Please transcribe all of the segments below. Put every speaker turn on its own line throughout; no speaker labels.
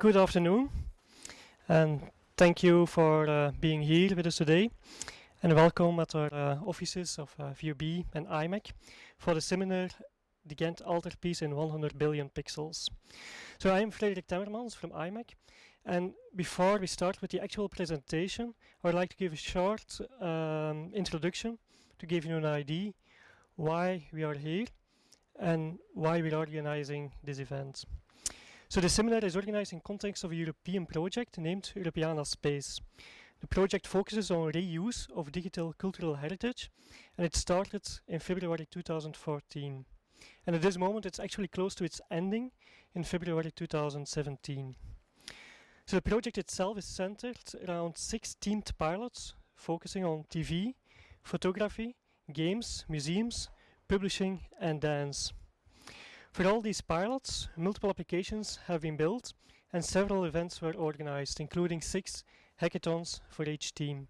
Good afternoon, and thank you for being here with us today. And welcome at our offices of VUB and imec for the seminar The Ghent Altarpiece in 100 billion pixels. So I'm Frederik Temmermans from imec, and before we start with the actual presentation, I would like to give a short introduction to give you an idea why we are here and why we are organizing this event. So the seminar is organized in context of a European project named Europeana-Space. The project focuses on reuse of digital cultural heritage, and it started in February 2014. And at this moment it's actually close to its ending in February 2017. So the project itself is centered around 6 themed pilots focusing on TV, photography, games, museums, publishing and dance. For all these pilots, multiple applications have been built and several events were organized, including 6 hackathons for each team.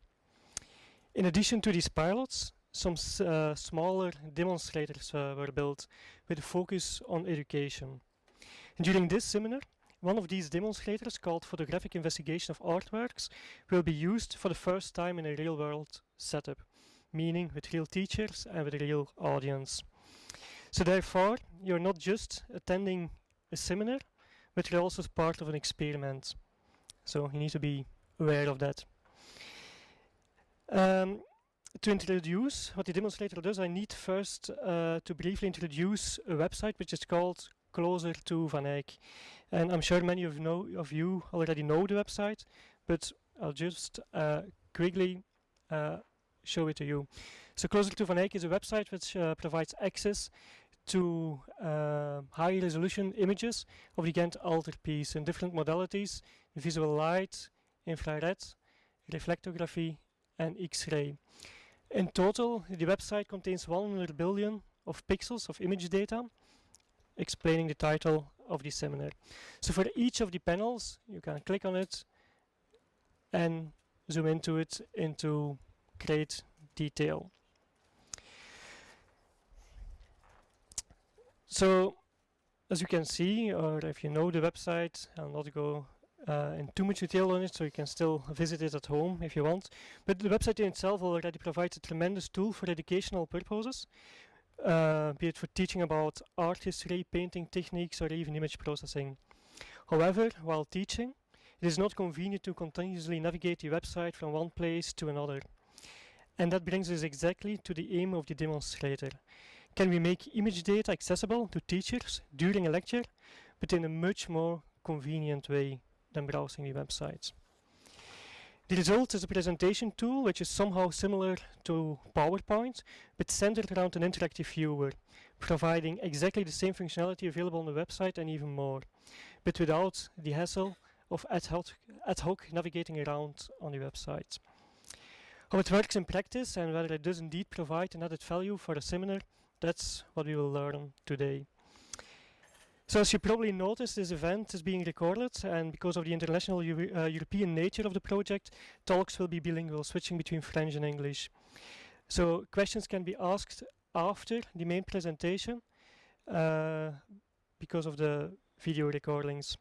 In addition to these pilots, some smaller demonstrators were built with a focus on education. And during this seminar, one of these demonstrators, called Photographic Investigation of Artworks, will be used for the first time in a real-world setup, meaning with real teachers and with a real audience. So therefore, you're not just attending a seminar, but you're also part of an experiment. So you need to be aware of that. To introduce what the demonstrator does, I need first to briefly introduce a website which is called Closer to Van Eyck. And I'm sure many of you already know the website, but I'll just quickly show it to you. So Closer to Van Eyck is a website which provides access to high resolution images of the Ghent Altarpiece in different modalities: visual light, infrared, reflectography and X-ray. In total, the website contains 100 billion of pixels of image data, explaining the title of the seminar. So for each of the panels, you can click on it and zoom into it into great detail. So, as you can see, or if you know the website, I'll not go in too much detail on it, so you can still visit it at home if you want. But the website in itself already provides a tremendous tool for educational purposes, be it for teaching about art history, painting techniques, or even image processing. However, while teaching, it is not convenient to continuously navigate the website from one place to another. And that brings us exactly to the aim of the demonstrator. Can we make image data accessible to teachers during a lecture, but in a much more convenient way than browsing the website? The result is a presentation tool which is somehow similar to PowerPoint, but centered around an interactive viewer, providing exactly the same functionality available on the website and even more, but without the hassle of ad hoc navigating around on the website. How it works in practice and whether it does indeed provide an added value for a seminar, that's what we will learn today. So as you probably noticed, this event is being recorded, and because of the international European nature of the project, talks will be bilingual, switching between French and English. So questions can be asked after the main presentation because of the video recordings.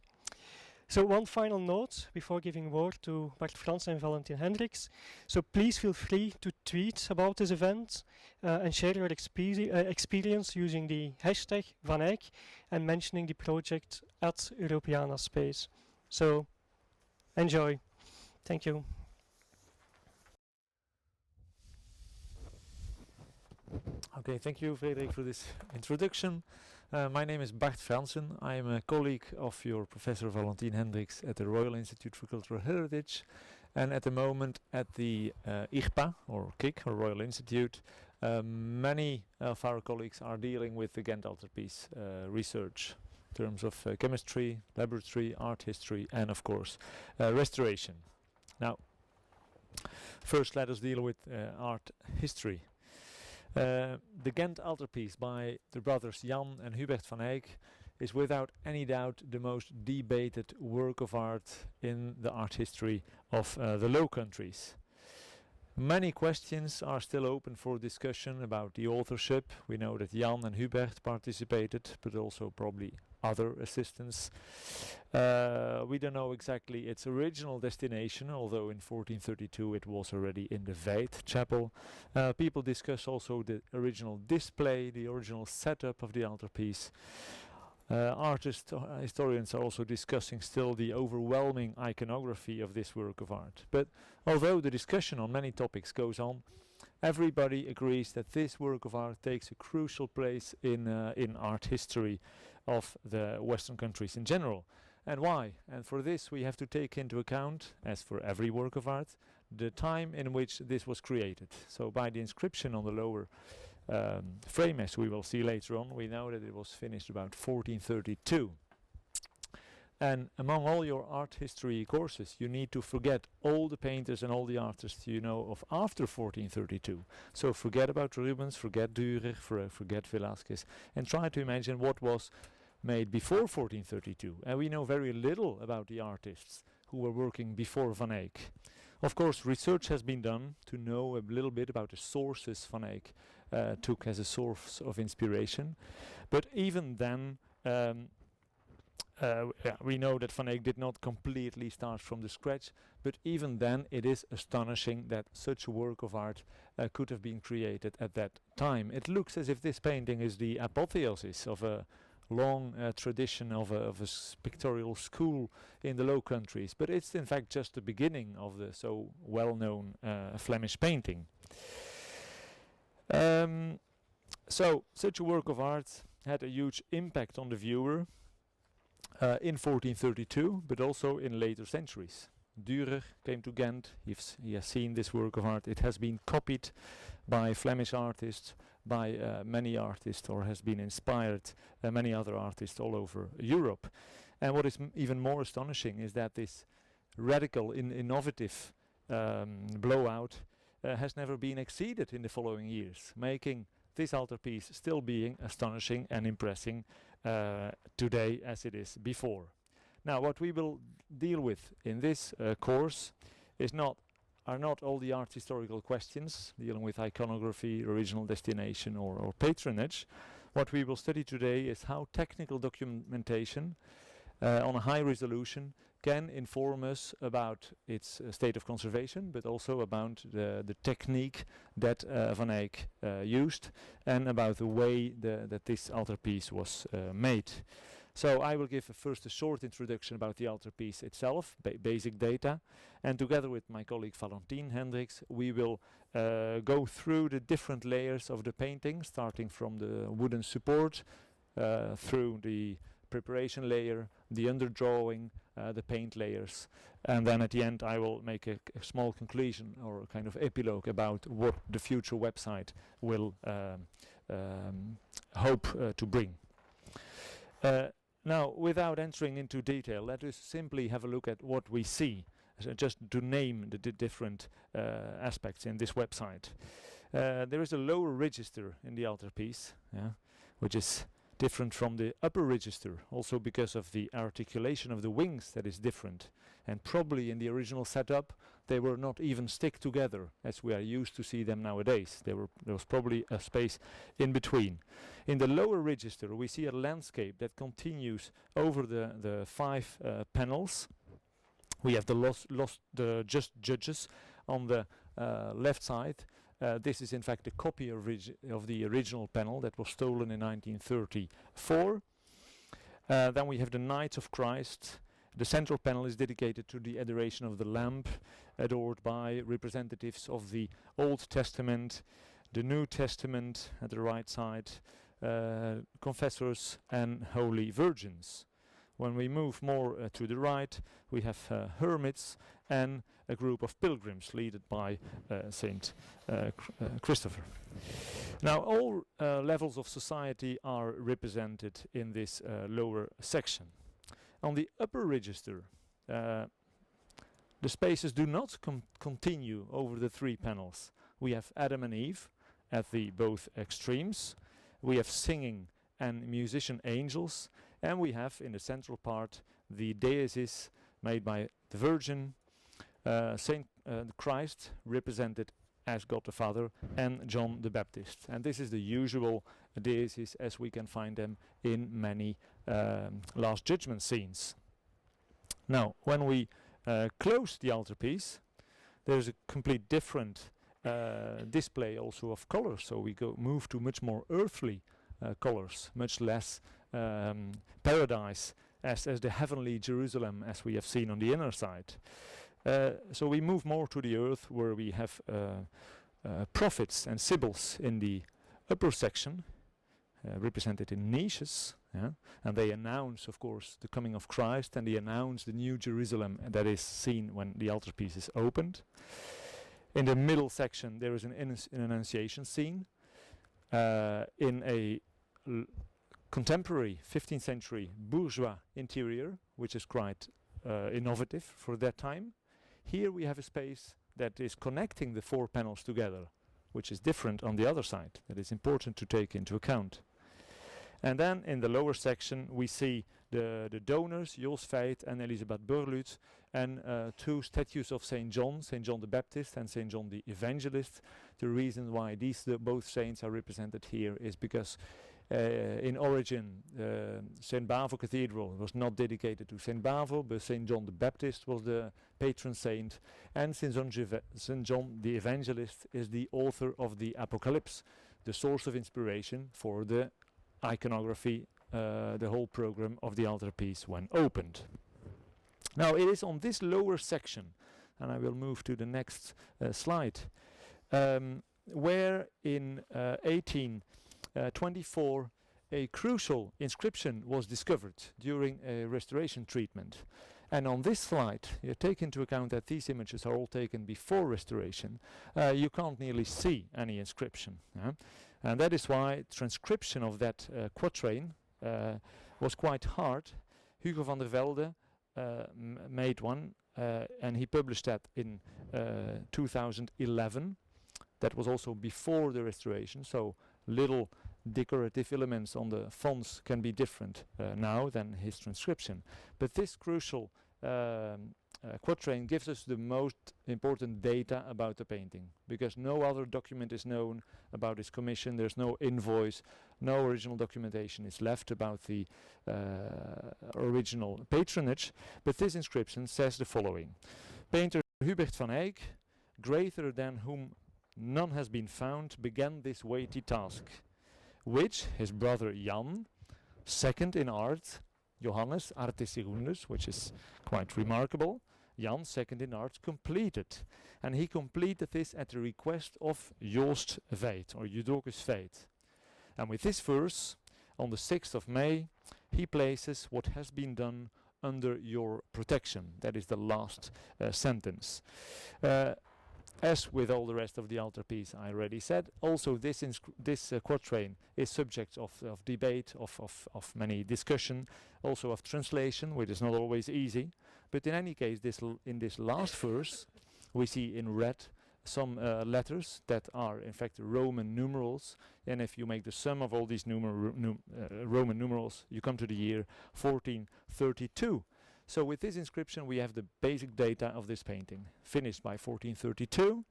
So one final note before giving word to Bart, Fransen and Valentine Hendriks. So please feel free to tweet about this event and share your experience using the hashtag Van Eyck and mentioning the project at europeana-space. So enjoy. Thank you.
Okay, thank you, Frederik, for this introduction. My name is Bart Fransen. I am a colleague of your Professor Valentine Hendriks at the Royal Institute for Cultural Heritage, and at the moment at the IRPA, or KIK, or Royal Institute. Many of our colleagues are dealing with the Ghent Altarpiece research in terms of chemistry, laboratory, art history, and of course restoration. Now, first let us deal with art history. The Ghent Altarpiece by the brothers Jan and Hubert van Eyck is without any doubt the most debated work of art in the art history of the Low Countries. Many questions are still open for discussion about the authorship. We know that Jan and Hubert participated, but also probably other assistants. We don't know exactly its original destination, although in 1432 it was already in the Veit chapel. People discuss also the original display, the original setup of the altarpiece. Historians are also discussing still the overwhelming iconography of this work of art. But although the discussion on many topics goes on, everybody agrees that this work of art takes a crucial place in art history of the Western countries in general. And why? And for this we have to take into account, as for every work of art, the time in which this was created. So by the inscription on the lower frame, as we will see later on, we know that it was finished about 1432. And among all your art history courses, you need to forget all the painters and all the artists you know of after 1432. So forget about Rubens, forget Dürer, forget Velázquez, and try to imagine what was made before 1432. And we know very little about the artists who were working before Van Eyck. Of course, research has been done to know a little bit about the sources Van Eyck took as a source of inspiration. But even then, we know that Van Eyck did not completely start from the scratch, but even then it is astonishing that such a work of art could have been created at that time. It looks as if this painting is the apotheosis of a long tradition of a pictorial school in the Low Countries, but it's in fact just the beginning of the so well-known Flemish painting. So such a work of art had a huge impact on the viewer in 1432, but also in later centuries. Dürer came to Ghent, he has seen this work of art. It has been copied by Flemish artists, by many artists, or has been inspired many other artists all over Europe. And what is even more astonishing is that this radical, innovative blowout has never been exceeded in the following years, making this altarpiece still being astonishing and impressing today as it is before. Now, what we will deal with in this course are not all the art historical questions dealing with iconography, original destination, or patronage. What we will study today is how technical documentation on a high resolution can inform us about its state of conservation, but also about the technique that Van Eyck used, and about the way that this altarpiece was made. So I will give first a short introduction about the altarpiece itself, basic data, and together with my colleague Valentine Hendriks, we will go through the different layers of the painting, starting from the wooden support, through the preparation layer, the underdrawing, the paint layers, and then at the end I will make a small conclusion or a kind of epilogue about what the future website will hope to bring. Now, without entering into detail, let us simply have a look at what we see, just to name the different aspects in this website. There is a lower register in the altarpiece, which is different from the upper register, also because of the articulation of the wings that is different. And probably in the original setup, they were not even stick together as we are used to see them nowadays. There was probably a space in between. In the lower register, we see a landscape that continues over the 5 panels. We have the just judges on the left side. This is in fact a copy of the original panel that was stolen in 1934. Then we have the Knights of Christ. The central panel is dedicated to the adoration of the Lamb, adored by representatives of the Old Testament, the New Testament at the right side, confessors and holy virgins. When we move more to the right, we have hermits and a group of pilgrims led by Saint Christopher. Now, all levels of society are represented in this lower section. On the upper register, the spaces do not continue over the 3 panels. We have Adam and Eve at the both extremes. We have singing and musician angels, and we have in the central part the deities made by the Virgin, Saint Christ represented as God the Father and John the Baptist. And this is the usual deities as we can find them in many Last Judgment scenes. Now, when we close the altarpiece, there's a complete different display also of colors. So we move to much more earthly colors, much less paradise as the heavenly Jerusalem as we have seen on the inner side. So we move more to the earth, where we have prophets and sibyls in the upper section, represented in niches, and they announce, of course, the coming of Christ, and they announce the new Jerusalem that is seen when the altarpiece is opened. In the middle section there is an Annunciation scene in a contemporary 15th century bourgeois interior, which is quite innovative for that time. Here we have a space that is connecting the 4 panels together, which is different on the other side. That is important to take into account. And then in the lower section we see the donors, Jos Veit and Elisabeth Burlut, and 2 statues of Saint John the Baptist and Saint John the Evangelist. The reason why these both saints are represented here is because in origin Saint-Bavo Cathedral was not dedicated to Saint-Bavo, but Saint John the Baptist was the patron saint, and Saint John the Evangelist is the author of the Apocalypse, the source of inspiration for the iconography, the whole program of the altarpiece when opened. Now it is on this lower section, and I will move to the next slide, where in 1824 a crucial inscription was discovered during a restoration treatment. And on this slide, you take into account that these images are all taken before restoration. You can't nearly see any inscription. And that is why transcription of that quatrain was quite hard. Hugo van der Velde made one, and he published that in 2011. That was also before the restoration, so little decorative elements on the fonts can be different now than his transcription. But this crucial quatrain gives us the most important data about the painting, because no other document is known about his commission. There's no invoice, no original documentation is left about the original patronage. But this inscription says the following: Painter Hubert van Eyck, greater than whom none has been found, began this weighty task, which his brother Jan, second in art, Johannes Arte Secundus, which is quite remarkable, Jan, second in art, completed. And he completed this at the request of Joost Veit, or Judocus Veit. And with this verse, on the 6th of May, he places what has been done under your protection. That is the last sentence. As with all the rest of the altarpiece, I already said, also this quatrain is subject of debate, of many discussion, also of translation, which is not always easy. But in any case, in this last verse, we see in red some letters that are in fact Roman numerals, and if you make the sum of all these Roman numerals, you come to the year 1432. So with this inscription we have the basic data of this painting. Finished by 1432,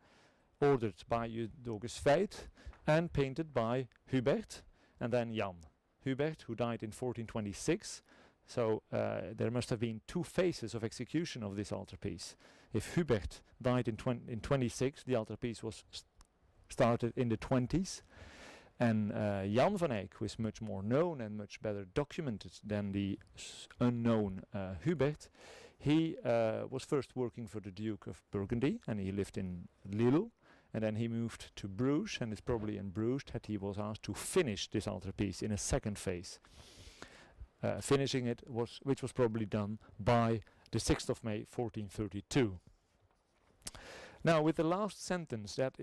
ordered by Judocus Veit, and painted by Hubert, and then Jan. Hubert, who died in 1426, so there must have been 2 phases of execution of this altarpiece. If Hubert died in 26, the altarpiece was started in the 20s. And Jan van Eyck, who is much more known and much better documented than the unknown Hubert, he was first working for the Duke of Burgundy, and he lived in Lille, and then he moved to Bruges, and it's probably in Bruges that he was asked to finish this altarpiece in a second phase. Finishing it which was probably done by the 6th of May 1432. Now with the last sentence that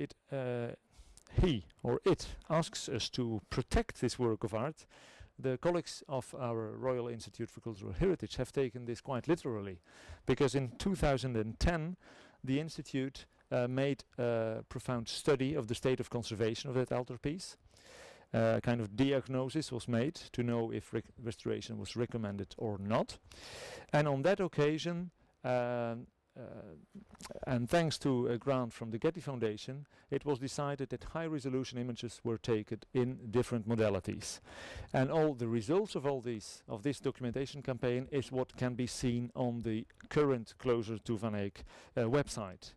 he or it asks us to protect this work of art, the colleagues of our Royal Institute for Cultural Heritage have taken this quite literally, because in 2010 the Institute made a profound study of the state of conservation of that altarpiece. Kind of diagnosis was made to know if restoration was recommended or not. And on that occasion and thanks to a grant from the Getty Foundation, it was decided that high-resolution images were taken in different modalities. And all the results of this documentation campaign is what can be seen on the current Closer to Van Eyck website.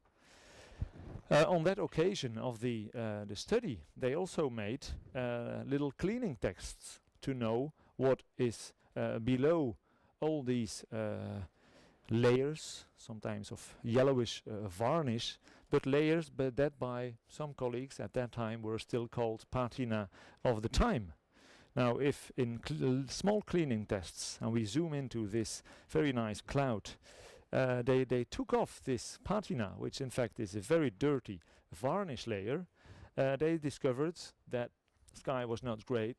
On that occasion of the study, they also made little cleaning texts to know what is below all these layers, sometimes of yellowish varnish, but layers that by some colleagues at that time were still called patina of the time. Now, if in small cleaning tests, and we zoom into this very nice cloud, they took off this patina, which in fact is a very dirty varnish layer, they discovered that sky was not grey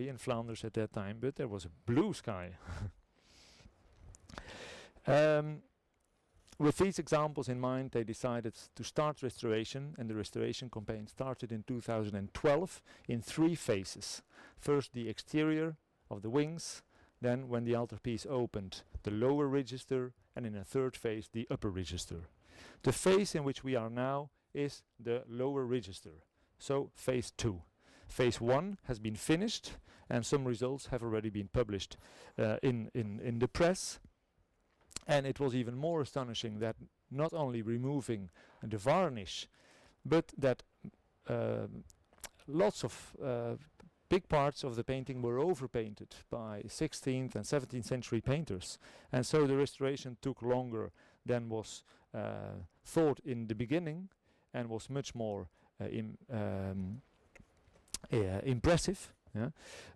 in Flanders at that time, but there was a blue sky. With these examples in mind, they decided to start restoration, and the restoration campaign started in 2012 in 3 phases. First, the exterior of the wings, then when the altarpiece opened, the lower register, and in a 3rd phase, the upper register. The phase in which we are now is the lower register, so phase 2. Phase 1 has been finished, and some results have already been published in the press. And it was even more astonishing that not only removing the varnish, but that lots of big parts of the painting were overpainted by 16th and 17th century painters. And so the restoration took longer than was thought in the beginning, and was much more impressive. Yeah.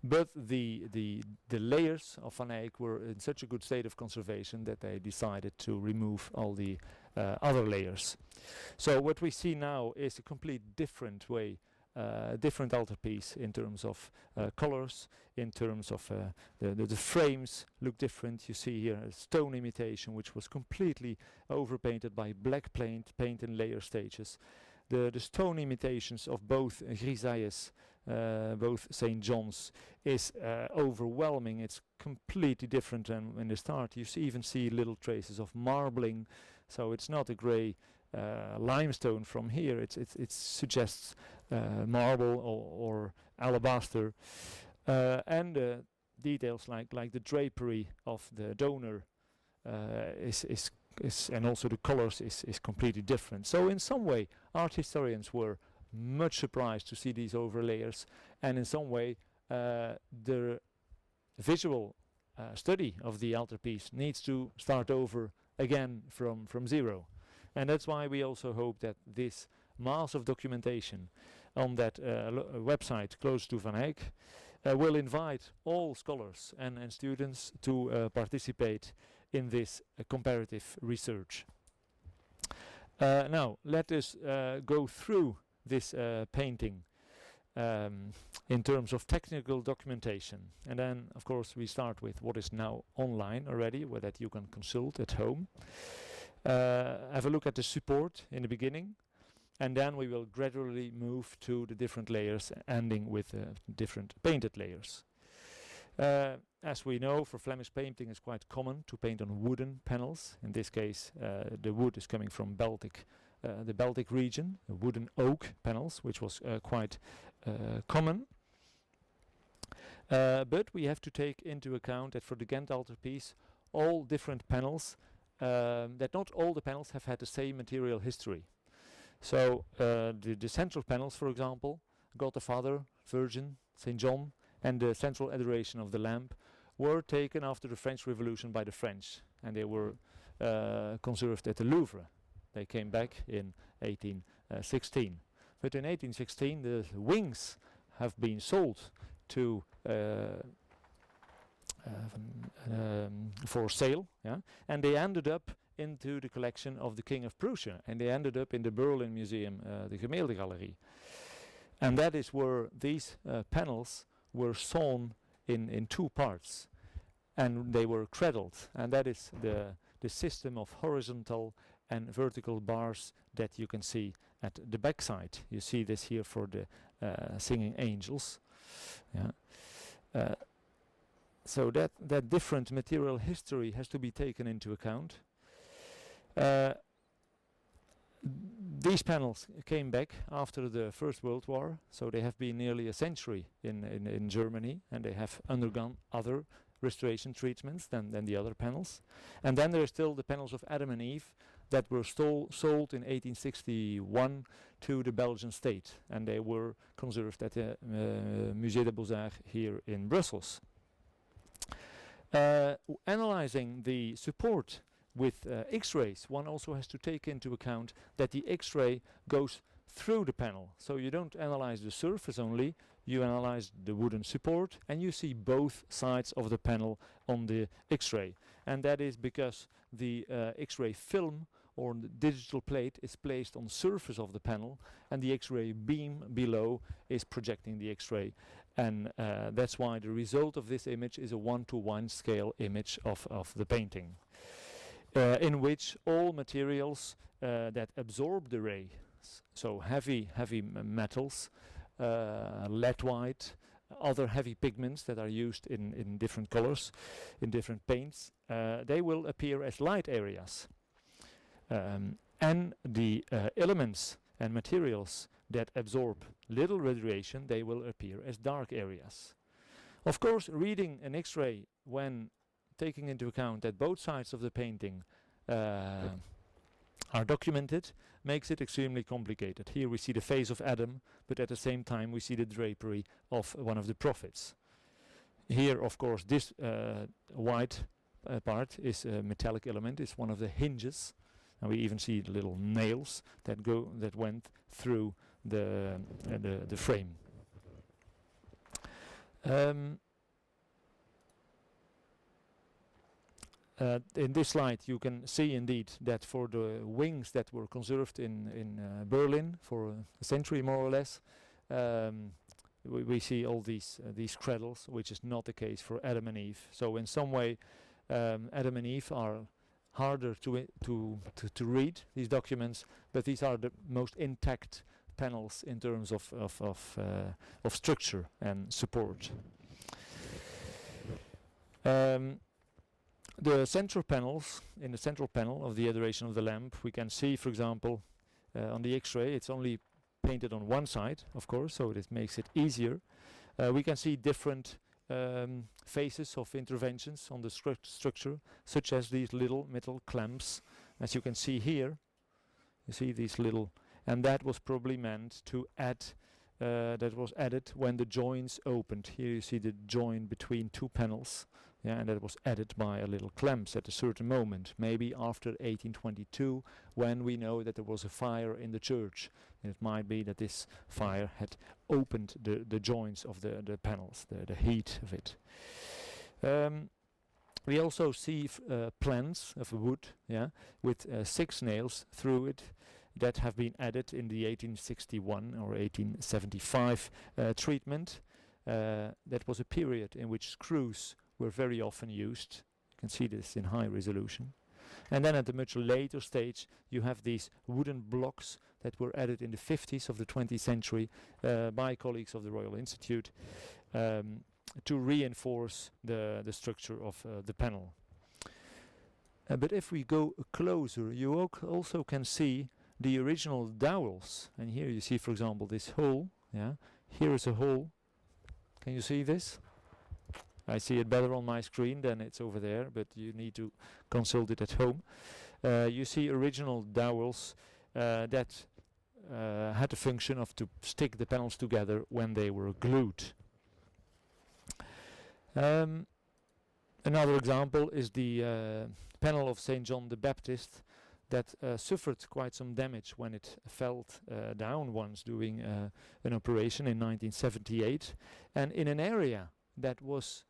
But the layers of Van Eyck were in such a good state of conservation that they decided to remove all the other layers. So what we see now is a complete different way, different altarpiece in terms of colors, in terms of the frames look different. You see here a stone imitation which was completely overpainted by black paint in layer stages. The stone imitations of both grisailles, both St. John's, is overwhelming. It's completely different than in the start. You even see little traces of marbling, so it's not a grey limestone from here. It suggests marble or alabaster, and details like the drapery of the donor is and also the colors is completely different. So in some way, art historians were much surprised to see these overlayers, and in some way the visual study of the altarpiece needs to start over again from zero. And that's why we also hope that this mass of documentation on that website close to Van Eyck will invite all scholars and students to participate in this comparative research. Now let us go through this painting in terms of technical documentation, and then of course we start with what is now online already, that you can consult at home. Have a look at the support in the beginning, and then we will gradually move to the different layers, ending with different painted layers. As we know, for Flemish painting it's quite common to paint on wooden panels. In this case the wood is coming from the Baltic region, wooden oak panels, which was quite common. But we have to take into account that for the Ghent Altarpiece, all different panels, that not all the panels have had the same material history. So the central panels, for example, God the Father, Virgin, St. John, and the central adoration of the Lamb were taken after the French Revolution by the French, and they were conserved at the Louvre. They came back in 1816. But in 1816 the wings have been sold to for sale, yeah? And they ended up into the collection of the King of Prussia, and they ended up in the Berlin Museum, the Gemäldegalerie. And that is where these panels were sewn in 2 parts, and they were cradled, and that is the system of horizontal and vertical bars that you can see at the back side. You see this here for the singing angels. Yeah. So that different material history has to be taken into account. Uh, these panels came back after the First World War, so they have been nearly a century in Germany, and they have undergone other restoration treatments than the other panels. And then there are still the panels of Adam and Eve that were sold in 1861 to the Belgian state, and they were conserved at the Musée des Beaux-Arts here in Brussels. Analyzing the support with X-rays, one also has to take into account that the X-ray goes through the panel. So you don't analyze the surface only, you analyze the wooden support, and you see both sides of the panel on the X-ray. And that is because the X-ray film or the digital plate is placed on the surface of the panel, and the X-ray beam below is projecting the X-ray. And that's why the result of this image is a 1-to-1 scale image of the painting, in which all materials that absorb the ray, so heavy metals, lead white, other heavy pigments that are used in different colors, in different paints, they will appear as light areas. And the elements and materials that absorb little radiation, they will appear as dark areas. Of course, reading an X-ray when taking into account that both sides of the painting are documented makes it extremely complicated. Here we see the face of Adam, but at the same time we see the drapery of one of the prophets. Here, of course, this white part is a metallic element, it's one of the hinges, and we even see the little nails that went through the frame. In this slide you can see indeed that for the wings that were conserved in Berlin for a century more or less, we see all these cradles, which is not the case for Adam and Eve. So in some way Adam and Eve are harder to read, these documents, but these are the most intact panels in terms of structure and support. The central panels, in the central panel of the Adoration of the Lamp, we can see, for example, on the X-ray, it's only painted on one side, of course, so this makes it easier. We can see different phases of interventions on the structure, such as these little metal clamps, as you can see here. You see these little, and that was probably meant to add, that was added when the joints opened. Here you see the joint between two panels. Yeah, and that was added by a little clamps at a certain moment, maybe after 1822, when we know that there was a fire in the church. And it might be that this fire had opened the joints of the panels, the heat of it. We also see plans of wood, yeah, with 6 nails through it that have been added in the 1861 or 1875 treatment. That was a period in which screws were very often used. You can see this in high resolution. And then at a much later stage you have these wooden blocks that were added in the 50s of the 20th century by colleagues of the Royal Institute to reinforce the structure of the panel. But if we go closer, you also can see the original dowels. And here you see, for example, this hole. Yeah, here is a hole. Can you see this? I see it better on my screen than it's over there, but you need to consult it at home. You see original dowels that had the function of to stick the panels together when they were glued. Another example is the panel of St. John the Baptist that suffered quite some damage when it fell down once doing an operation in 1978, and in an area that was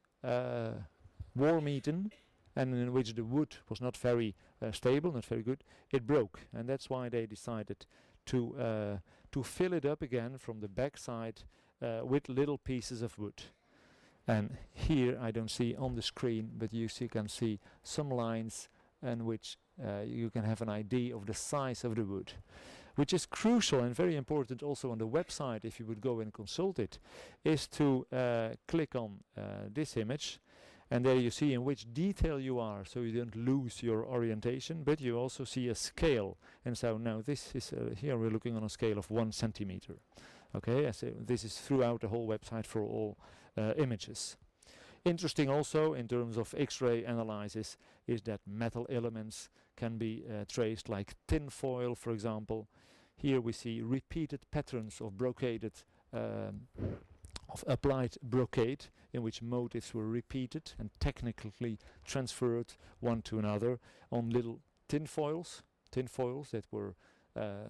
worm-eaten and in which the wood was not very stable, not very good, it broke, and that's why they decided to fill it up again from the back side with little pieces of wood. And here I don't see on the screen, but you can see some lines in which you can have an idea of the size of the wood, which is crucial and very important also on the website. If you would go and consult it, is to click on this image, And there you see in which detail you are, so you don't lose your orientation, but you also see a scale. And so now this is, here we're looking on a scale of 1 centimeter. Okay, so this is throughout the whole website for all images. Interesting also in terms of X-ray analysis is that metal elements can be traced, like tin foil, for example. Here we see repeated patterns of brocaded, of applied brocade, in which motifs were repeated and technically transferred one to another on little tin foils that were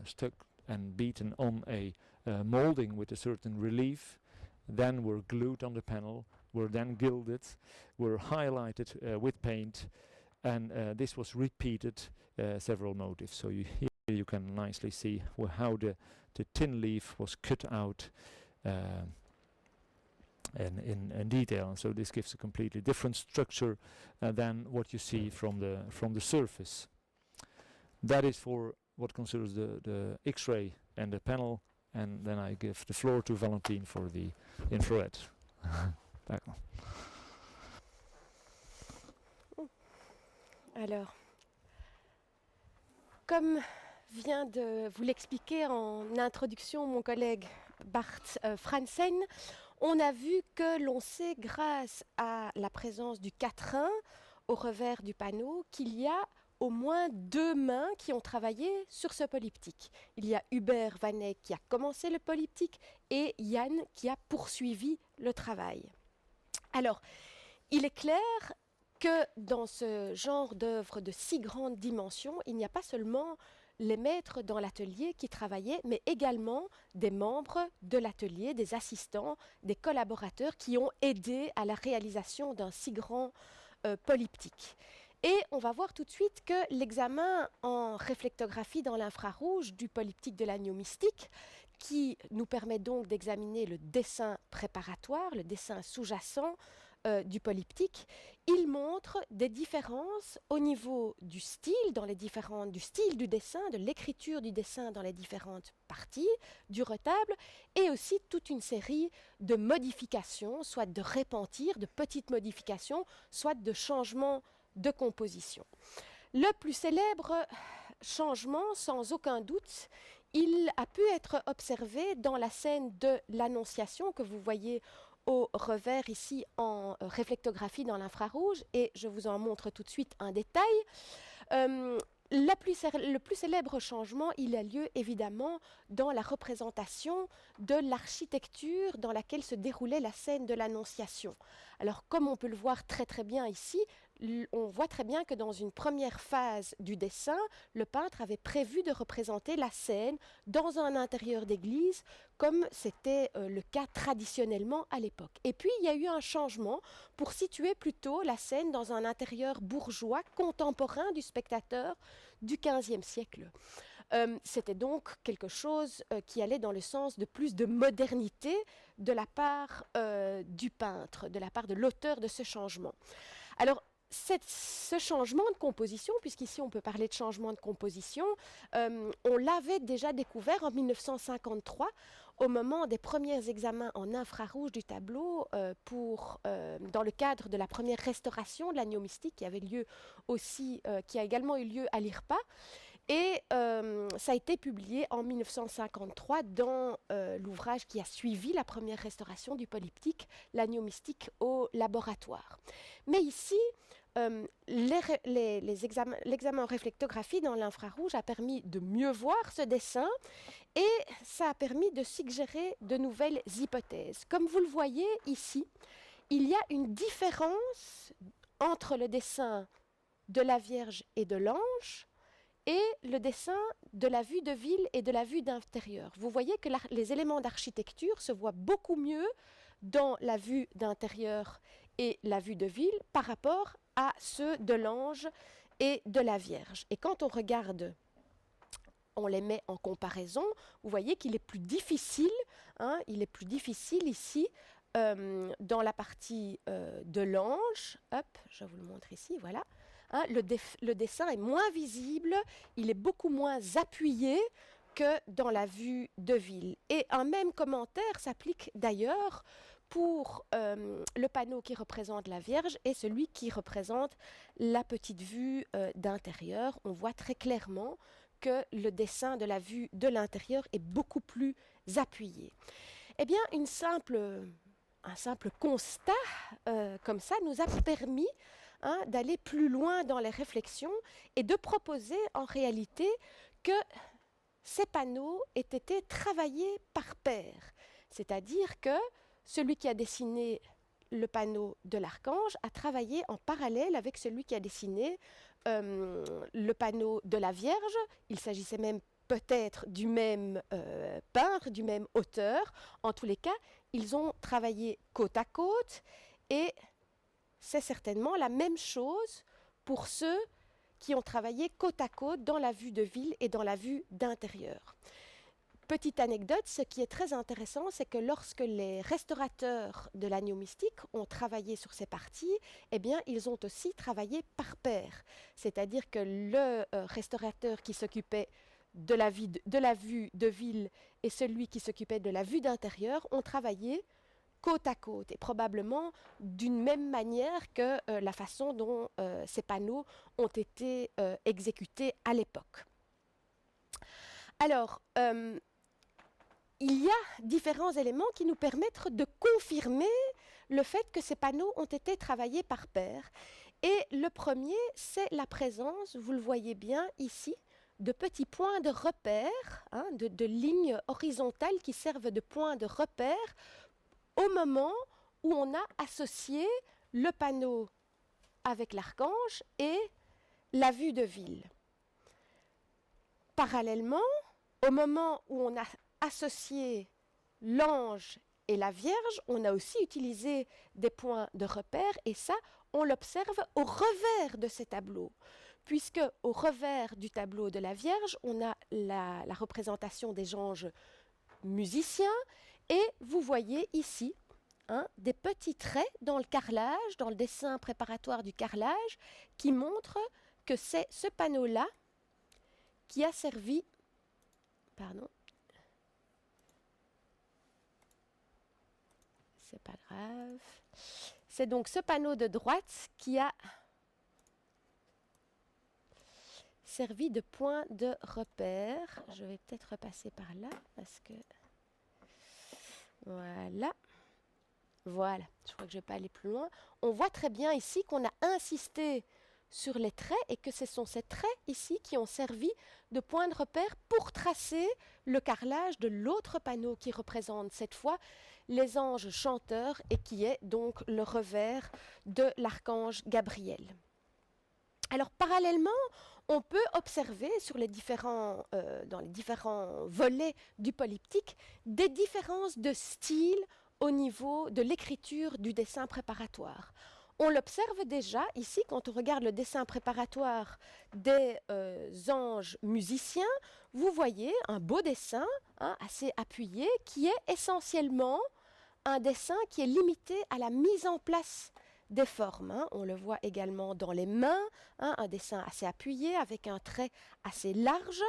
stuck and beaten on a molding with a certain relief, then were glued on the panel, were then gilded, were highlighted with paint, and this was repeated several motifs. So here you can nicely see how the tin leaf was cut out in detail. And so this gives a completely different structure than what you see from the surface. That is for what concerns the X-ray and the panel, and then I give the floor to Valentine for the infrared.
Alors, comme vient de vous l'expliquer en introduction mon collègue Bart Fransen, on a vu que l'on sait, grâce à la présence du 4-1 au revers du panneau, qu'il y a au moins 2 mains qui ont travaillé sur ce polyptyque. Il y a Hubert Vanet qui a commencé le polyptyque et Yann qui a poursuivi le travail. Alors, il est clair que dans ce genre d'œuvre de si grande dimension, il n'y a pas seulement les maîtres dans l'atelier qui travaillaient, mais également des membres de l'atelier, des assistants, des collaborateurs qui ont aidé à la réalisation d'un si grand polyptyque. Et on va voir tout de suite que l'examen en réflectographie dans l'infrarouge du polyptyque de l'agneau mystique, qui nous permet donc d'examiner le dessin préparatoire, le dessin sous-jacent du polyptyque, il montre des différences au niveau du style, du style du dessin, de l'écriture du dessin dans les différentes parties du retable, et aussi toute une série de modifications, soit de repentir, de petites modifications, soit de changements de composition. Le plus célèbre changement, sans aucun doute, il a pu être observé dans la scène de l'Annonciation que vous voyez au revers ici en réflectographie dans l'infrarouge, et je vous en montre tout de suite un détail. Le plus célèbre changement, il a lieu évidemment dans la représentation de l'architecture dans laquelle se déroulait la scène de l'Annonciation. Alors, comme on peut le voir très très bien ici, on voit très bien que dans une première phase du dessin, le peintre avait prévu de représenter la scène dans un intérieur d'église, comme c'était le cas traditionnellement à l'époque. Et puis, il y a eu un changement pour situer plutôt la scène dans un intérieur bourgeois contemporain du spectateur du XVe siècle. C'était donc quelque chose qui allait dans le sens de plus de modernité de la part du peintre, de la part de l'auteur de ce changement. Alors, ce changement de composition, puisqu'ici on peut parler de changement de composition, on l'avait déjà découvert en 1953 au moment des premiers examens en infrarouge du tableau dans le cadre de la première restauration de l'agneau mystique qui avait lieu aussi, qui a également eu lieu à l'IRPA. Et ça a été publié en 1953 dans l'ouvrage qui a suivi la première restauration du polyptyque, l'agneau mystique au laboratoire. Mais ici, l'examen en réflectographie dans l'infrarouge a permis de mieux voir ce dessin et ça a permis de suggérer de nouvelles hypothèses. Comme vous le voyez ici, il y a une différence entre le dessin de la Vierge et de l'ange et le dessin de la vue de ville et de la vue d'intérieur. Vous voyez que les éléments d'architecture se voient beaucoup mieux dans la vue d'intérieur et la vue de ville par rapport à ceux de l'ange et de la Vierge. Et quand on regarde, on les met en comparaison, vous voyez qu'il est plus difficile, il est plus difficile ici dans la partie de l'ange. Hop, je vous le montre ici, voilà. Le dessin est moins visible, il est beaucoup moins appuyé que dans la vue de ville. Et un même commentaire s'applique d'ailleurs pour le panneau qui représente la Vierge et celui qui représente la petite vue d'intérieur. On voit très clairement que le dessin de la vue de l'intérieur est beaucoup plus appuyé. Eh bien, un simple constat comme ça nous a permis d'aller plus loin dans les réflexions et de proposer en réalité que ces panneaux aient été travaillés par pair. C'est-à-dire que celui qui a dessiné le panneau de l'archange a travaillé en parallèle avec celui qui a dessiné le panneau de la Vierge. Il s'agissait même peut-être du même peintre, du même auteur. En tous les cas, ils ont travaillé côte à côte et c'est certainement la même chose pour ceux qui ont travaillé côte à côte dans la vue de ville et dans la vue d'intérieur. Petite anecdote, ce qui est très intéressant, c'est que lorsque les restaurateurs de l'agneau mystique ont travaillé sur ces parties, eh bien, ils ont aussi travaillé par pair. C'est-à-dire que le restaurateur qui s'occupait de la vue de ville et celui qui s'occupait de la vue d'intérieur ont travaillé côte à côte et probablement d'une même manière que la façon dont ces panneaux ont été exécutés à l'époque. Alors, il y a différents éléments qui nous permettent de confirmer le fait que ces panneaux ont été travaillés par pair. Et le premier, c'est la présence, vous le voyez bien ici, de petits points de repère, de lignes horizontales qui servent de points de repère au moment où on a associé le panneau avec l'archange et la vue de ville. Parallèlement, au moment où on a associé l'ange et la Vierge, on a aussi utilisé des points de repère et ça, on l'observe au revers de ces tableaux. Puisque au revers du tableau de la Vierge, on a la représentation des anges musiciens et vous voyez ici des petits traits dans le carrelage, dans le dessin préparatoire du carrelage, qui montrent que c'est ce panneau-là qui a servi, c'est pas grave, c'est donc ce panneau de droite qui a servi de point de repère. Je vais peut-être repasser par là parce que voilà, je crois que je ne vais pas aller plus loin. On voit très bien ici qu'on a insisté sur les traits et que ce sont ces traits ici qui ont servi de point de repère pour tracer le carrelage de l'autre panneau qui représente cette fois les anges chanteurs et qui est donc le revers de l'archange Gabriel. Alors parallèlement, on peut observer sur dans les différents volets du polyptyque des différences de style au niveau de l'écriture du dessin préparatoire. On l'observe déjà ici quand on regarde le dessin préparatoire des anges musiciens. Vous voyez un beau dessin assez appuyé qui est essentiellement un dessin qui est limité à la mise en place des formes. On le voit également dans les mains, un dessin assez appuyé avec un trait assez large.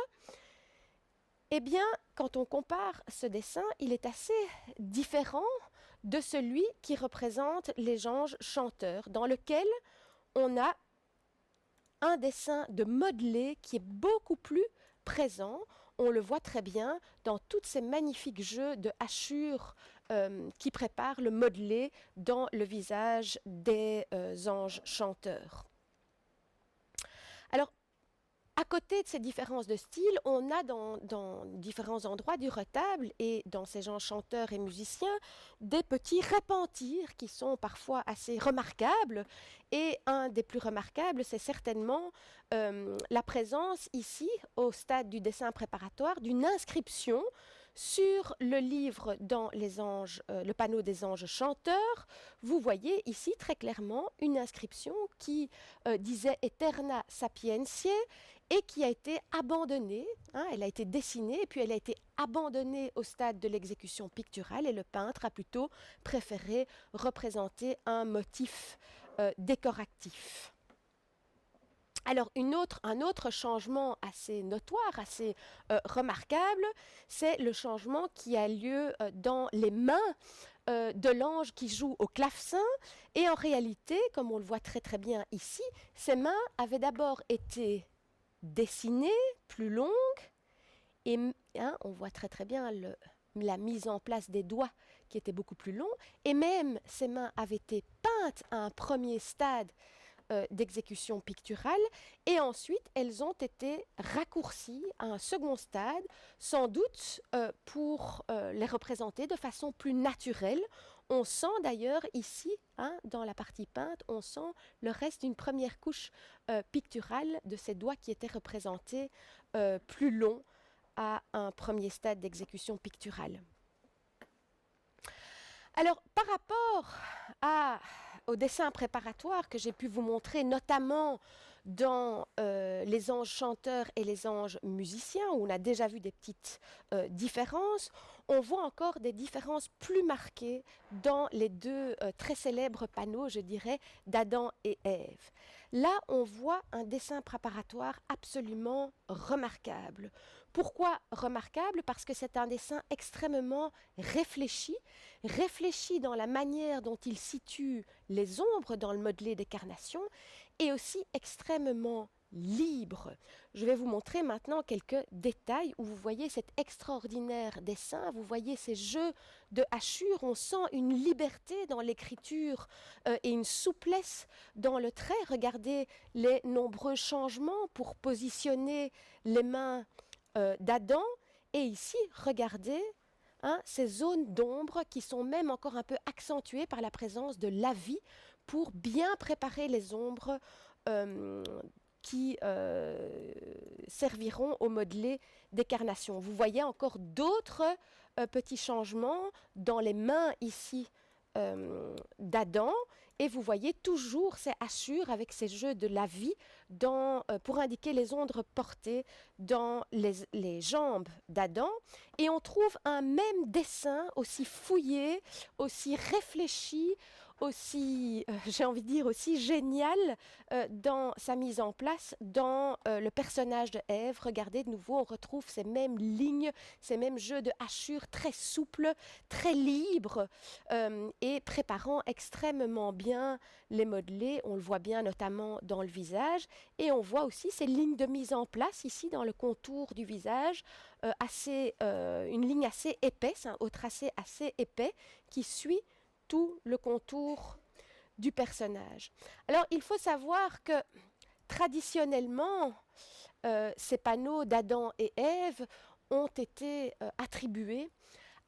Eh bien, quand on compare ce dessin, il est assez différent de celui qui représente les anges chanteurs, dans lequel on a un dessin de modelé qui est beaucoup plus présent. On le voit très bien dans tous ces magnifiques jeux de hachures qui préparent le modelé dans le visage des anges chanteurs. Alors, à côté de ces différences de style, on a dans différents endroits du retable et dans ces gens chanteurs et musiciens des petits repentirs qui sont parfois assez remarquables. Et un des plus remarquables, c'est certainement la présence ici, au stade du dessin préparatoire, d'une inscription sur le livre dans les anges, le panneau des anges chanteurs. Vous voyez ici très clairement une inscription qui disait Eterna Sapientiae et qui a été abandonnée. Elle a été dessinée et puis elle a été abandonnée au stade de l'exécution picturale et le peintre a plutôt préféré représenter un motif décoratif. Alors un autre changement assez notoire, assez remarquable, c'est le changement qui a lieu dans les mains de l'ange qui joue au clavecin. Et en réalité, comme on le voit très très bien ici, ses mains avaient d'abord été dessinées, plus longues, et on voit très très bien la mise en place des doigts qui était beaucoup plus long, et même ses mains avaient été peintes à un premier stade d'exécution picturale, et ensuite elles ont été raccourcies à un second stade, sans doute pour les représenter de façon plus naturelle. On sent d'ailleurs ici, dans la partie peinte, on sent le reste d'une première couche picturale de ces doigts qui étaient représentés plus longs à un premier stade d'exécution picturale. Alors, par rapport au dessin préparatoire que j'ai pu vous montrer, notamment dans les anges chanteurs et les anges musiciens, où on a déjà vu des petites différences, on voit encore des différences plus marquées dans les deux très célèbres panneaux, je dirais, d'Adam et Ève. Là, on voit un dessin préparatoire absolument remarquable. Pourquoi remarquable? Parce que c'est un dessin extrêmement réfléchi dans la manière dont il situe les ombres dans le modelé des carnations, et aussi extrêmement libre. Je vais vous montrer maintenant quelques détails où vous voyez cet extraordinaire dessin, vous voyez ces jeux de hachures, on sent une liberté dans l'écriture et une souplesse dans le trait. Regardez les nombreux changements pour positionner les mains d'Adam, et ici, regardez ces zones d'ombre qui sont même encore un peu accentuées par la présence de l'avis pour bien préparer les ombres qui serviront au modelé des carnations. Vous voyez encore d'autres petits changements dans les mains ici d'Adam, et vous voyez toujours ces hachures avec ces jeux de la vie pour indiquer les ombres portées dans les jambes d'Adam. Et on trouve un même dessin aussi fouillé, aussi réfléchi, aussi, j'ai envie de dire, aussi génial dans sa mise en place dans le personnage de Ève. Regardez, de nouveau, on retrouve ces mêmes lignes, ces mêmes jeux de hachures très souples, très libres et préparant extrêmement bien les modelés. On le voit bien notamment dans le visage, et on voit aussi ces lignes de mise en place ici dans le contour du visage, une ligne assez épaisse, au tracé assez épais qui suit tout le contour du personnage. Alors, il faut savoir que traditionnellement, ces panneaux d'Adam et Ève ont été attribués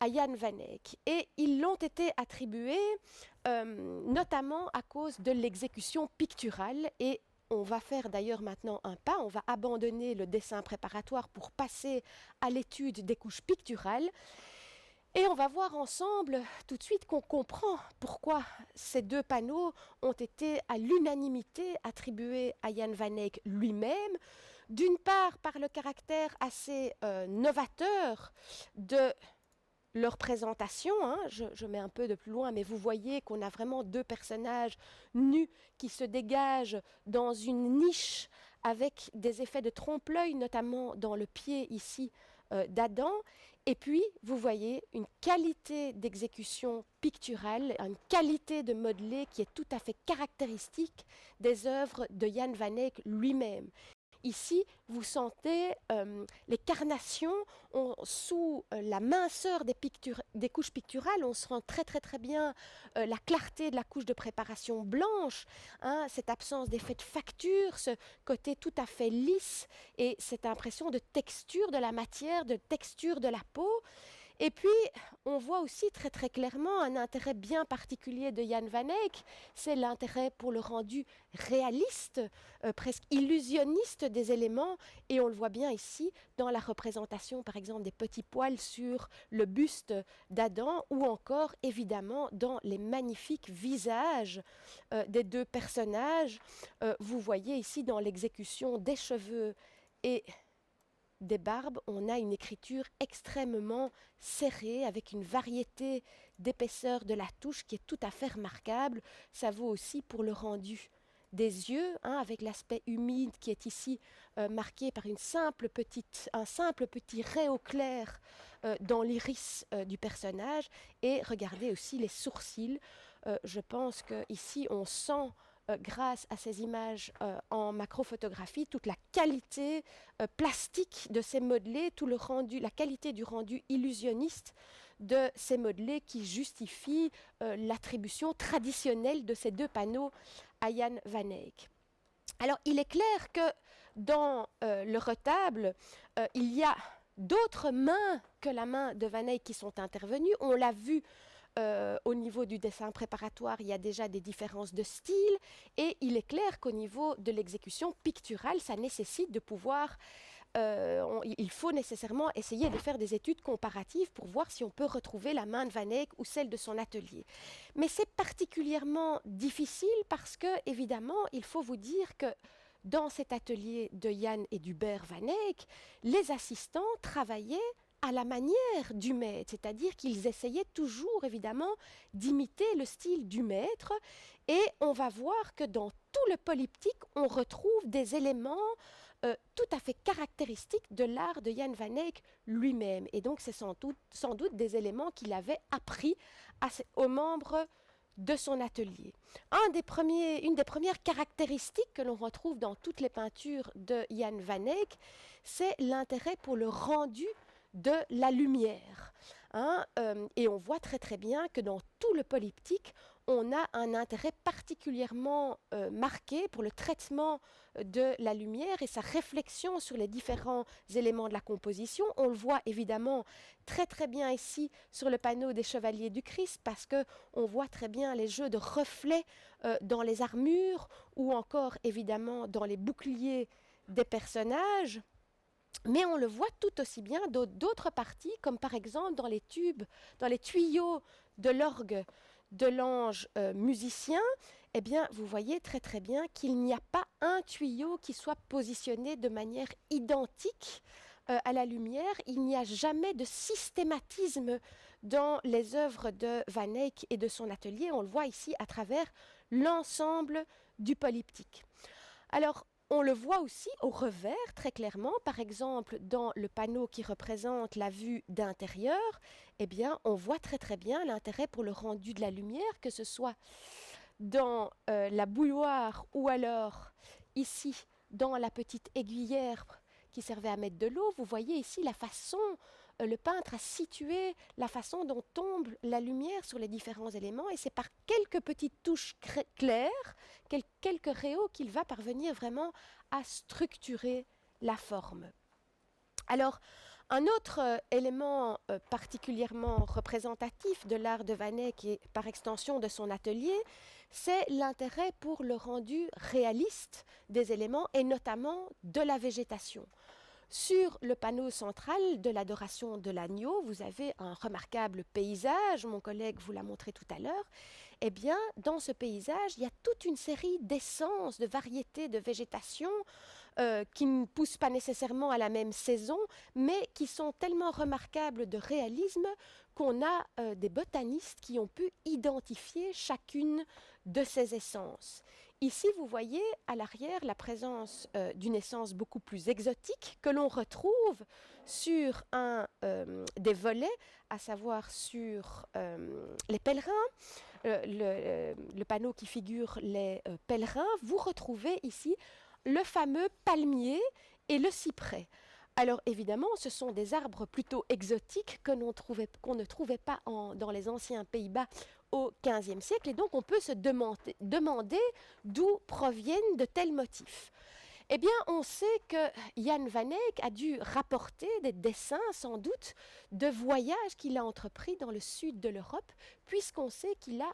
à Jan van Eyck. Et ils l'ont été attribués notamment à cause de l'exécution picturale. Et on va faire d'ailleurs maintenant un pas, on va abandonner le dessin préparatoire pour passer à l'étude des couches picturales. Et on va voir ensemble tout de suite qu'on comprend pourquoi ces deux panneaux ont été à l'unanimité attribués à Jan van Eyck lui-même. D'une part, par le caractère assez novateur de leur présentation, je mets un peu de plus loin, mais vous voyez qu'on a vraiment deux personnages nus qui se dégagent dans une niche avec des effets de trompe-l'œil, notamment dans le pied ici d'Adam. Et puis, vous voyez une qualité d'exécution picturale, une qualité de modelé qui est tout à fait caractéristique des œuvres de Jan van Eyck lui-même. Ici, vous sentez les carnations sous la minceur des couches picturales. On sent très très très bien la clarté de la couche de préparation blanche, cette absence d'effet de facture, ce côté tout à fait lisse et cette impression de texture de la matière, de texture de la peau. Et puis, on voit aussi très très clairement un intérêt bien particulier de Jan van Eyck, c'est l'intérêt pour le rendu réaliste, presque illusionniste des éléments, et on le voit bien ici dans la représentation par exemple des petits poils sur le buste d'Adam, ou encore évidemment dans les magnifiques visages des deux personnages. Vous voyez ici dans l'exécution des cheveux et des barbes, on a une écriture extrêmement serrée avec une variété d'épaisseur de la touche qui est tout à fait remarquable. Ça vaut aussi pour le rendu des yeux, hein, avec l'aspect humide qui est ici marqué par un simple petit ray au clair dans l'iris du personnage. Et regardez aussi les sourcils. Je pense qu'ici on sent, grâce à ces images en macrophotographie, toute la qualité plastique de ces modelés, tout le rendu, la qualité du rendu illusionniste de ces modelés qui justifie l'attribution traditionnelle de ces deux panneaux à Jan van Eyck. Alors, il est clair que dans le retable, il y a d'autres mains que la main de Van Eyck qui sont intervenues. On l'a vu au niveau du dessin préparatoire, il y a déjà des différences de style, et il est clair qu'au niveau de l'exécution picturale, ça nécessite de pouvoir... il faut nécessairement essayer de faire des études comparatives pour voir si on peut retrouver la main de Van Eyck ou celle de son atelier. Mais c'est particulièrement difficile parce que, évidemment, il faut vous dire que dans cet atelier de Jan et d'Hubert Van Eyck, les assistants travaillaient à la manière du maître, c'est-à-dire qu'ils essayaient toujours, évidemment, d'imiter le style du maître. Et on va voir que dans tout le polyptyque, on retrouve des éléments tout à fait caractéristiques de l'art de Jan van Eyck lui-même. Et donc, c'est sans doute des éléments qu'il avait appris aux membres de son atelier. Une des premières caractéristiques que l'on retrouve dans toutes les peintures de Jan van Eyck, c'est l'intérêt pour le rendu de la lumière. Et on voit très très bien que dans tout le polyptyque, on a un intérêt particulièrement marqué pour le traitement de la lumière et sa réflexion sur les différents éléments de la composition. On le voit évidemment très très bien ici sur le panneau des Chevaliers du Christ, parce qu'on voit très bien les jeux de reflets dans les armures ou encore évidemment dans les boucliers des personnages. Mais on le voit tout aussi bien dans d'autres parties, comme par exemple dans les tuyaux de l'orgue de l'ange musicien. Eh bien, vous voyez très très bien qu'il n'y a pas un tuyau qui soit positionné de manière identique à la lumière. Il n'y a jamais de systématisme dans les œuvres de Van Eyck et de son atelier. On le voit ici à travers l'ensemble du polyptyque. Alors, on le voit aussi au revers très clairement, par exemple dans le panneau qui représente la vue d'intérieur, eh bien on voit très très bien l'intérêt pour le rendu de la lumière, que ce soit dans la bouilloire ou alors ici dans la petite aiguillère qui servait à mettre de l'eau. Vous voyez ici la façon, le peintre a situé la façon dont tombe la lumière sur les différents éléments, et c'est par quelques petites touches claires, quelques rayons qu'il va parvenir vraiment à structurer la forme. Alors, un autre élément particulièrement représentatif de l'art de Van Eyck et par extension de son atelier, c'est l'intérêt pour le rendu réaliste des éléments et notamment de la végétation. Sur le panneau central de l'adoration de l'agneau, vous avez un remarquable paysage, mon collègue vous l'a montré tout à l'heure. Eh bien, dans ce paysage, il y a toute une série d'essences, de variétés de végétation qui ne poussent pas nécessairement à la même saison, mais qui sont tellement remarquables de réalisme qu'on a des botanistes qui ont pu identifier chacune de ces essences. Ici, vous voyez à l'arrière la présence d'une essence beaucoup plus exotique que l'on retrouve sur un des volets, à savoir sur les pèlerins, le panneau qui figure les pèlerins. Vous retrouvez ici le fameux palmier et le cyprès. Alors évidemment, ce sont des arbres plutôt exotiques qu'on ne trouvait pas dans les anciens Pays-Bas au XVe siècle, et donc on peut se demander d'où proviennent de tels motifs. Eh bien, on sait que Jan van Eyck a dû rapporter des dessins, sans doute, de voyages qu'il a entrepris dans le sud de l'Europe, puisqu'on sait qu'il a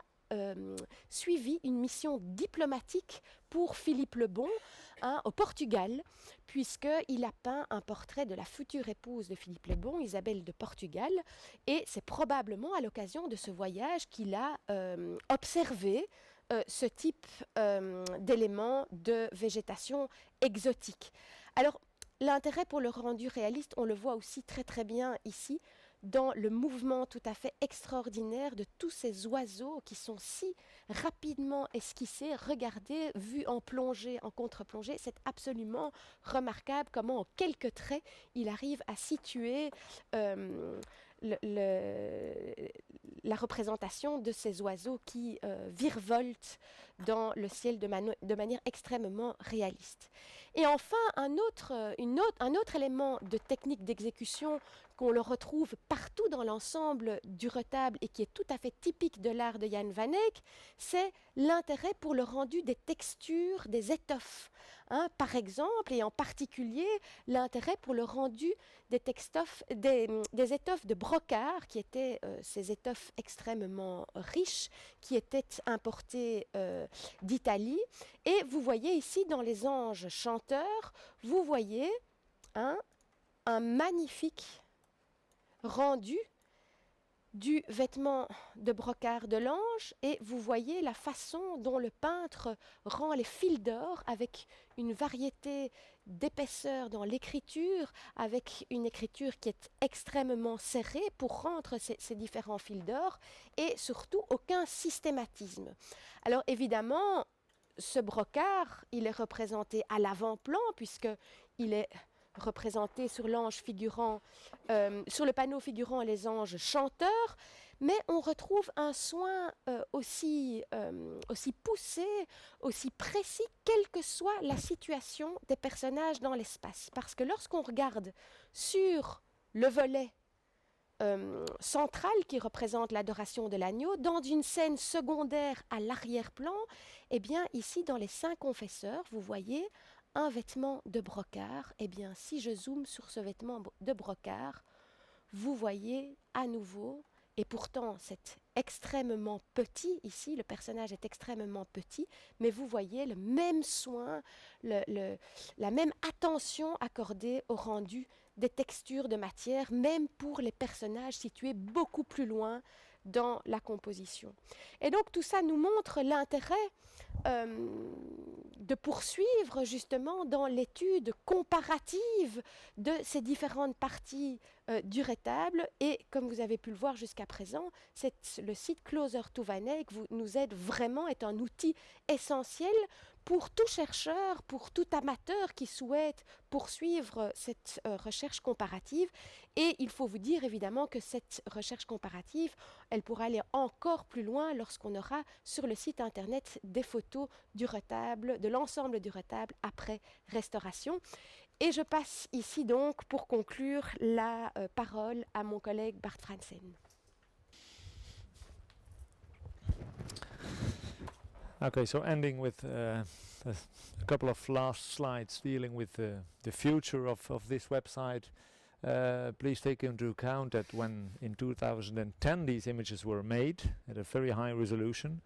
suivi une mission diplomatique pour Philippe le Bon au Portugal, puisqu'il a peint un portrait de la future épouse de Philippe le Bon, Isabelle de Portugal, et c'est probablement à l'occasion de ce voyage qu'il a observé ce type d'éléments de végétation exotique. Alors, l'intérêt pour le rendu réaliste, on le voit aussi très très bien ici, dans le mouvement tout à fait extraordinaire de tous ces oiseaux qui sont si rapidement esquissés, regardés, vus en plongée, en contre-plongée. C'est absolument remarquable comment en quelques traits il arrive à situer la représentation de ces oiseaux qui virevoltent dans le ciel de manière extrêmement réaliste. Et enfin, un autre élément de technique d'exécution qu'on le retrouve partout dans l'ensemble du retable et qui est tout à fait typique de l'art de Jan van Eyck, c'est l'intérêt pour le rendu des textures, des étoffes. Par exemple, et en particulier, l'intérêt pour le rendu des étoffes de brocart, qui étaient ces étoffes extrêmement riches, qui étaient importées d'Italie. Et vous voyez ici, dans les anges chanteurs, vous voyez un magnifique rendu du vêtement de brocart de l'ange, et vous voyez la façon dont le peintre rend les fils d'or avec une variété d'épaisseur dans l'écriture, avec une écriture qui est extrêmement serrée pour rendre ces différents fils d'or, et surtout aucun systématisme. Alors évidemment, ce brocart, il est représenté à l'avant-plan, puisqu'il est représenté sur l'ange figurant, sur le panneau figurant les anges chanteurs, mais on retrouve un soin aussi poussé, aussi précis, quelle que soit la situation des personnages dans l'espace. Parce que lorsqu'on regarde sur le volet central qui représente l'adoration de l'agneau, dans une scène secondaire à l'arrière-plan, eh bien ici dans les saints confesseurs, vous voyez un vêtement de brocart. Eh bien, si je zoome sur ce vêtement de brocart, vous voyez à nouveau, et pourtant c'est extrêmement petit ici, le personnage est extrêmement petit, mais vous voyez le même soin, la même attention accordée au rendu des textures de matière, même pour les personnages situés beaucoup plus loin dans la composition. Et donc tout ça nous montre l'intérêt de poursuivre justement dans l'étude comparative de ces différentes parties du retable. Et comme vous avez pu le voir jusqu'à présent, le site Closer to Van Eyck nous aide vraiment, est un outil essentiel pour tout chercheur, pour tout amateur qui souhaite poursuivre cette recherche comparative. Et il faut vous dire évidemment que cette recherche comparative, elle pourra aller encore plus loin lorsqu'on aura sur le site internet des photos du retable, de l'ensemble du retable après restauration. Et je passe ici donc pour conclure la parole à mon collègue Bart Fransen.
Okay, so ending with a couple of last slides dealing with the future of this website. Please take into account that when in 2010 these images were made at a very high resolution,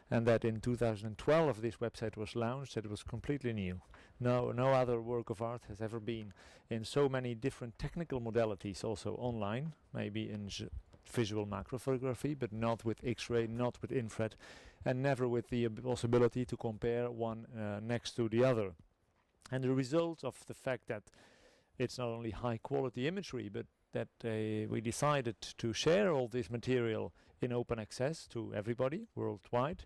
and that in 2012 this website was launched, it was completely new. No other work of art has ever been in so many different technical modalities also online, maybe in visual macrophotography, but not with X-ray, not with infrared, and never with the possibility to compare one next to the other. And the result of the fact that it's not only high quality imagery, but that we decided to share all this material in open access to everybody worldwide,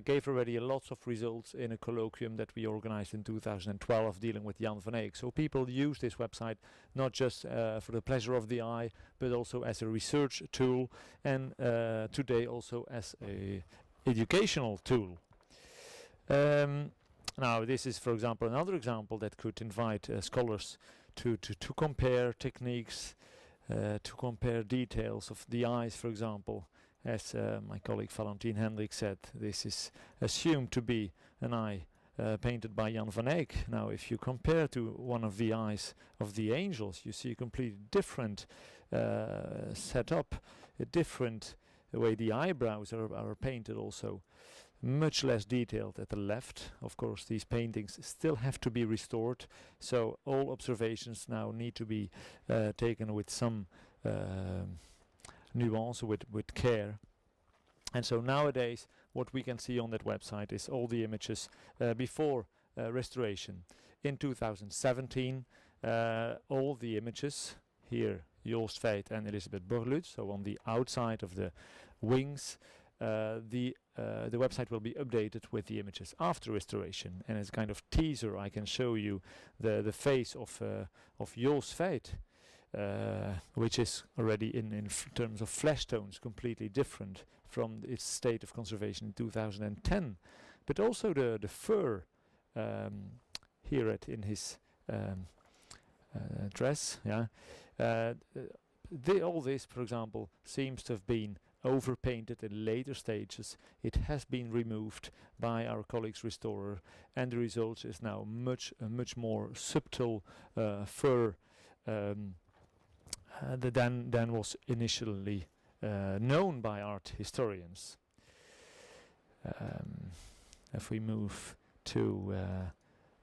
gave already lots of results in a colloquium that we organized in 2012 dealing with Jan van Eyck. So people use this website not just for the pleasure of the eye, but also as a research tool, and today also as a educational tool. Now this is, for example, another example that could invite scholars to compare techniques, to compare details of the eyes, for example. As my colleague Valentine Hendriks said, this is assumed to be an eye painted by Jan van Eyck. Now if you compare to one of the eyes of the angels, you see a completely different setup, a different way the eyebrows are painted also. Much less detailed at the left. Of course, these paintings still have to be restored, so all observations now need to be taken with some nuance, with care. And so nowadays, what we can see on that website is all the images before restoration. In 2017, all the images, here Joost Veit and Elisabeth Borluth, so on the outside of the wings. The website will be updated with the images after restoration, and as a kind of teaser I can show you the face of Joost Veit, which is already in terms of flesh tones completely different from its state of conservation in 2010, but also the fur here in his dress. All this, for example, seems to have been overpainted in later stages. It has been removed by our colleagues restorer, and the result is now a much more subtle fur than was initially known by art historians. If we move to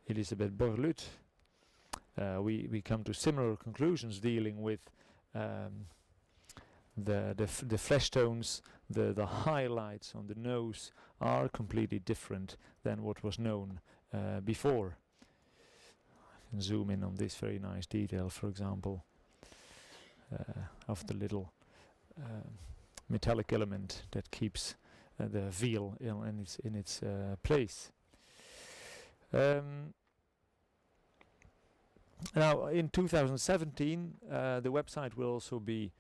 Elisabeth Borluth, we come to similar conclusions dealing with the flesh tones. The highlights on the nose are completely different than what was known before. I can zoom in on this very nice detail, for example, of the little metallic element that keeps the veil in its place. Now, in 2017, the website will also be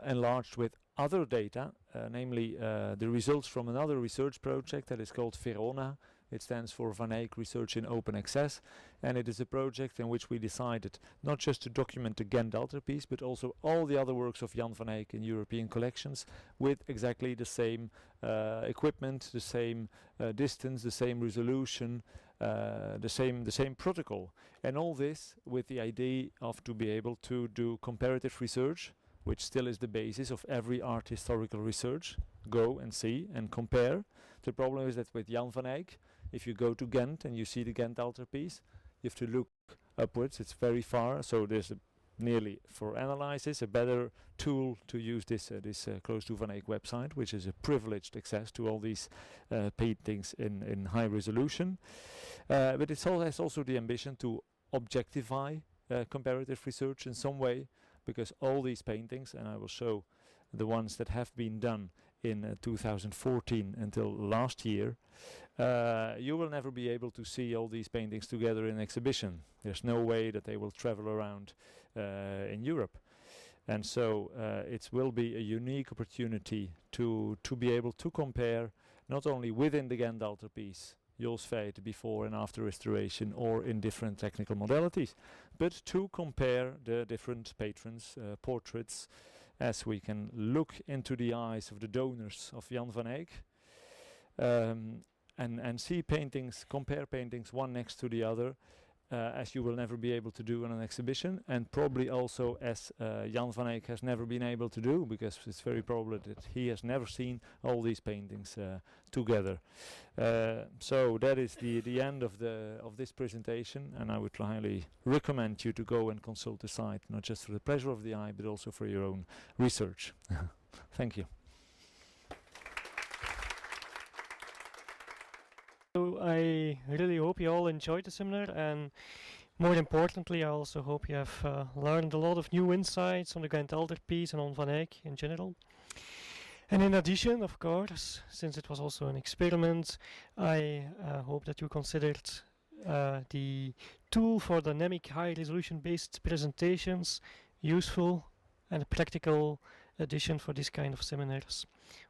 enlarged with other data, namely the results from another research project that is called Verona. It stands for Van Eyck Research in Open Access, and it is a project in which we decided not just to document the Ghent Altarpiece, but also all the other works of Jan van Eyck in European collections with exactly the same equipment, the same distance, the same resolution, the same protocol, and all this with the idea of to be able to do comparative research, which still is the basis of every art historical research. Go and see and compare. The problem is that with Jan van Eyck, if you go to Ghent and you see the Ghent Altarpiece, you have to look upwards. It's very far, so there's nearly for analysis a better tool to use this Close to Van Eyck website, which is a privileged access to all these paintings in high resolution. But it has also the ambition to objectify comparative research in some way, because all these paintings, and I will show the ones that have been done in 2014 until last year, you will never be able to see all these paintings together in exhibition. There's no way that they will travel around in Europe. And so it will be a unique opportunity to be able to compare not only within the Ghent Altarpiece, Joost Veit before and after restoration, or in different technical modalities, but to compare the different patrons' portraits, as we can look into the eyes of the donors of Jan van Eyck and see paintings, compare paintings one next to the other, as you will never be able to do in an exhibition, and probably also as Jan van Eyck has never been able to do, because it's very probable that he has never seen all these paintings together. So that is the end of this presentation, and I would highly recommend you to go and consult the site, not just for the pleasure of the eye, but also for your own research. Thank you.
So I really hope you all enjoyed the seminar, and more importantly, I also hope you have learned a lot of new insights on the Ghent Altarpiece and on Van Eyck in general. And in addition, of course, since it was also an experiment, I hope that you considered the tool for dynamic high-resolution based presentations useful and a practical addition for this kind of seminars,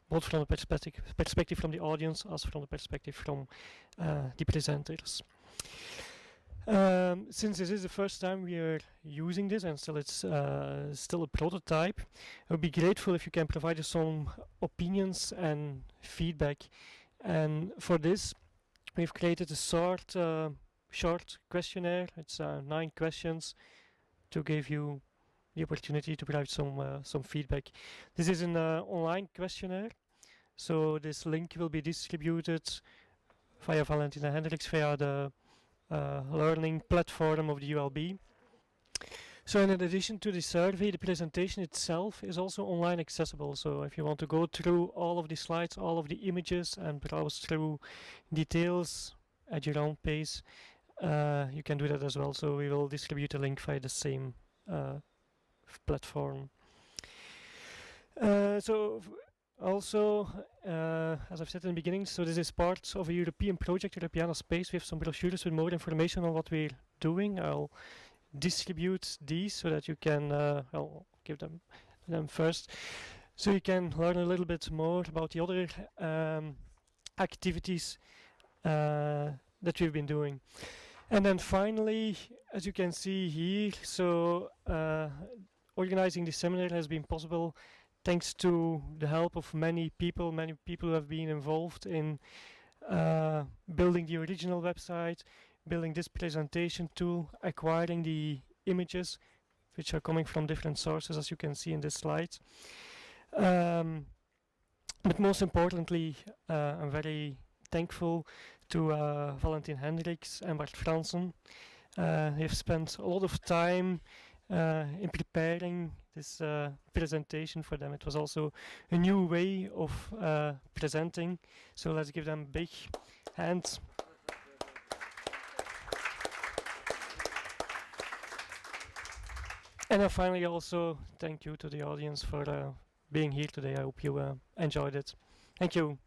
both from the perspective from the audience as from the perspective from the presenters. Since this is the first time we are using this, and still it's still a prototype, I would be grateful if you can provide us some opinions and feedback. And for this, we've created a short questionnaire. It's 9 questions to give you the opportunity to provide some feedback. This is an online questionnaire, so this link will be distributed via Valentine and Hendriks via the learning platform of the ULB. So in addition to the survey, the presentation itself is also online accessible. So if you want to go through all of the slides, all of the images, and browse through details at your own pace, you can do that as well. So we will distribute a link via the same platform. Also, as I've said in the beginning, so this is part of a European project, Europeana-Space. We have some brochures with more information on what we're doing. I'll distribute these so that you can, I'll give them first, so you can learn a little bit more about the other activities that we've been doing. And then finally, as you can see here, so organizing this seminar has been possible thanks to the help of many people who have been involved in building the original website, building this presentation tool, acquiring the images, which are coming from different sources, as you can see in this slide. But most importantly, I'm very thankful to Valentine Hendriks and Bart Fransen. They have spent a lot of time in preparing this presentation for them. It was also a new way of presenting, so let's give them a big hand. And finally, also thank you to the audience for being here today. I hope you enjoyed it. Thank you.